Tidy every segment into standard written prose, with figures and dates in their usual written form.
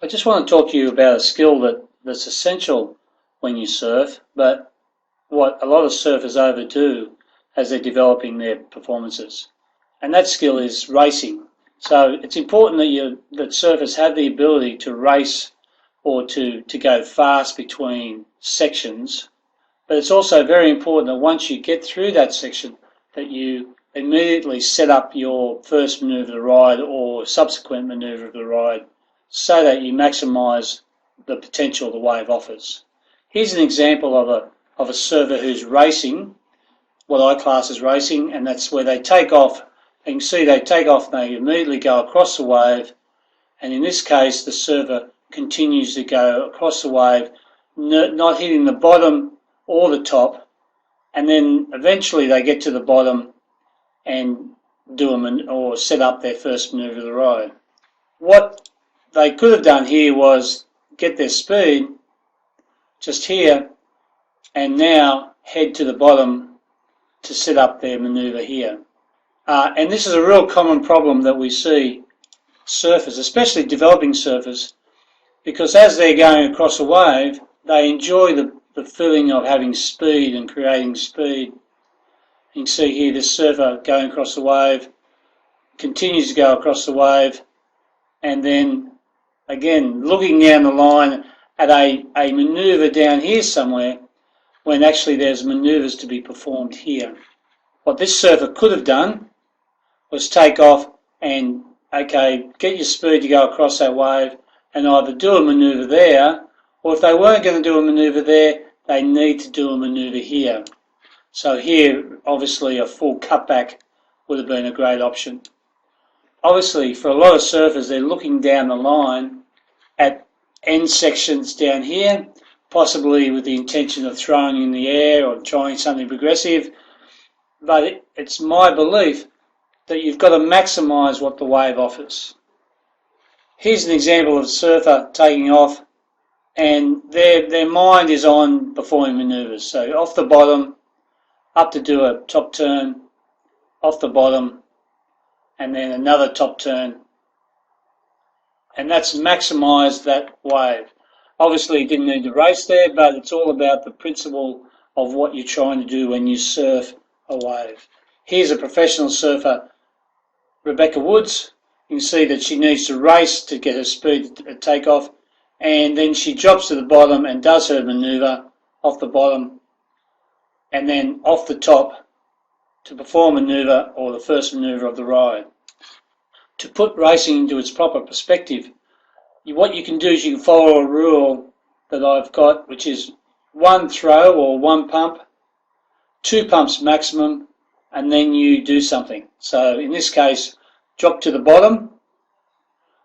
I just want to talk to you about a skill that's essential when you surf, but what a lot of surfers overdo as they're developing their performances. And that skill is racing. So it's important that surfers have the ability to race or to go fast between sections, but it's also very important that once you get through that section that you immediately set up your first manoeuvre of the ride or subsequent manoeuvre of the ride so that you maximise the potential the wave offers. Here's an example of a surfer who's racing, what I class as racing, and that's where they take off. You can see they take off and they immediately go across the wave, and in this case the surfer continues to go across the wave, not hitting the bottom or the top, and then eventually they get to the bottom and or set up their first manoeuvre of the ride. What they could have done here was get their speed just here and now head to the bottom to set up their manoeuvre here. And this is a real common problem that we see surfers, especially developing surfers, because as they're going across a wave, they enjoy the feeling of having speed and creating speed. You can see here this surfer going across the wave, continues to go across the wave, and then again looking down the line at a manoeuvre down here somewhere when actually there's manoeuvres to be performed here. What this surfer could have done was take off and, okay, get your speed to go across that wave and either do a manoeuvre there, or if they weren't going to do a manoeuvre there, they need to do a manoeuvre here. So here, obviously, a full cutback would have been a great option. Obviously, for a lot of surfers, they're looking down the line at end sections down here, possibly with the intention of throwing in the air or trying something progressive. But it's my belief that you've got to maximise what the wave offers. Here's an example of a surfer taking off, and their mind is on performing manoeuvres. So off the bottom, up to do a top turn, off the bottom, and then another top turn. And that's maximised that wave. Obviously, you didn't need to race there, but it's all about the principle of what you're trying to do when you surf a wave. Here's a professional surfer, Rebecca Woods. You can see that she needs to race to get her speed to take off, and then she drops to the bottom and does her manoeuvre off the bottom and then off the top to perform a manoeuvre or the first manoeuvre of the ride. To put racing into its proper perspective, what you can do is you can follow a rule that I've got, which is one throw or one pump, 2 pumps maximum, and then you do something. So in this case, drop to the bottom,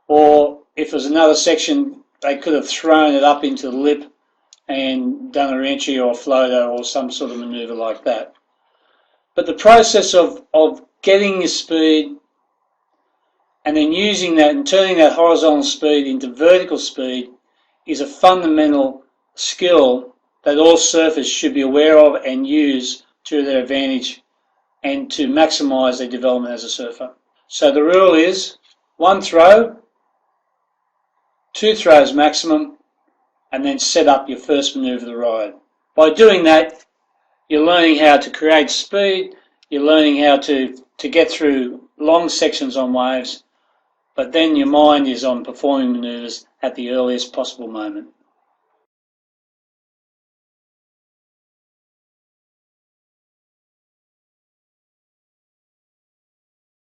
or if there's another section, they could have thrown it up into the lip and done a re-entry or a floater or some sort of manoeuvre like that. But the process of getting your speed and then using that and turning that horizontal speed into vertical speed is a fundamental skill that all surfers should be aware of and use to their advantage and to maximise their development as a surfer. So the rule is 1 throw, 2 throws maximum, and then set up your first manoeuvre of the ride. By doing that, you're learning how to create speed, you're learning how to get through long sections on waves, but then your mind is on performing manoeuvres at the earliest possible moment.